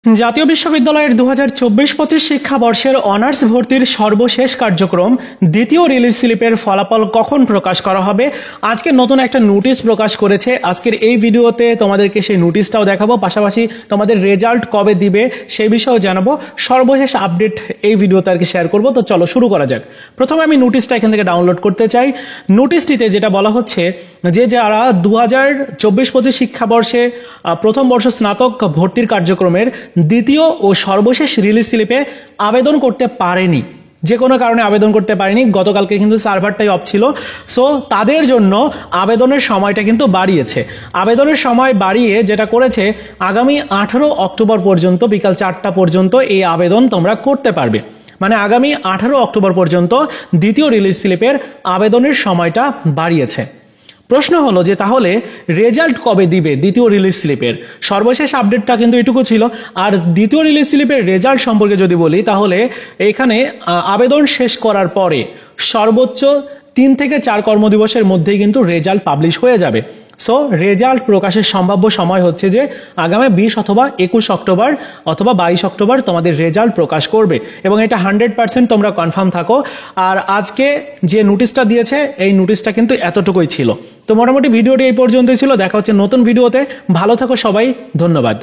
জাতীয় বিশ্ববিদ্যালয়ের 2024-25 শিক্ষাবর্ষের অনার্স ভর্তির সর্বশেষ কার্যক্রম দ্বিতীয় রিলিজ স্লিপের ফলাফল কখন প্রকাশ করা হবে। আজকে নতুন একটা নোটিশ প্রকাশ করেছে। আজকের এই ভিডিওতে তোমাদেরকে সেই নোটিশটাও দেখাবো, পাশাপাশি তোমাদের রেজাল্ট কবে দিবে সেই বিষয়েও জানাবো। সর্বশেষ আপডেট এই ভিডিওতে আর কি শেয়ার করবো। তো চলো শুরু করা যাক। প্রথমে আমি নোটিশটা এখান থেকে ডাউনলোড করতে চাই। নোটিশটিতে যেটা বলা হচ্ছে যে যারা 2024-25 শিক্ষাবর্ষে প্রথম বর্ষ স্নাতক ভর্তির কার্যক্রমের দ্বিতীয় ও সর্বশেষ রিলিজ স্লিপে আবেদন করতে পারেনি, যে কোনো কারণে আবেদন করতে পারেনি, গতকালকে কিন্তু সার্ভারটাই অফ ছিল, সো তাদের জন্য আবেদনের সময়টা কিন্তু বাড়িয়েছে। আবেদনের সময় বাড়িয়ে যেটা করেছে, আগামী 18 অক্টোবর পর্যন্ত বিকাল 4টা পর্যন্ত এই আবেদন তোমরা করতে পারবে। মানে আগামী 18 অক্টোবর পর্যন্ত দ্বিতীয় রিলিজ স্লিপের আবেদনের সময়টা বাড়িয়েছে। প্রশ্ন হলো যে তাহলে রেজাল্ট কবে দিবে দ্বিতীয় রিলিজ স্লিপের? সর্বশেষ আপডেটটা কিন্তু এটুকু ছিল। আর দ্বিতীয় রিলিজ স্লিপের রেজাল্ট সম্পর্কে যদি বলি, তাহলে এখানে আবেদন শেষ করার পরে সর্বোচ্চ 3 থেকে 4 কর্মদিবসের মধ্যেই কিন্তু রেজাল্ট পাবলিশ হয়ে যাবে। সো রেজাল্ট প্রকাশের সম্ভাব্য সময় হচ্ছে যে আগামী 20 অথবা 21 অক্টোবর অথবা 22 অক্টোবর তোমাদের রেজাল্ট প্রকাশ করবে, এবং এটা 100% তোমরা কনফার্ম থাকো। আর আজকে যে নোটিশটা দিয়েছে, এই নোটিশটা কিন্তু এতটুকুই ছিল। তো মোটামুটি ভিডিওটি এই পর্যন্তই ছিল। দেখা হচ্ছে নতুন ভিডিওতে। ভালো থাকো সবাই, ধন্যবাদ।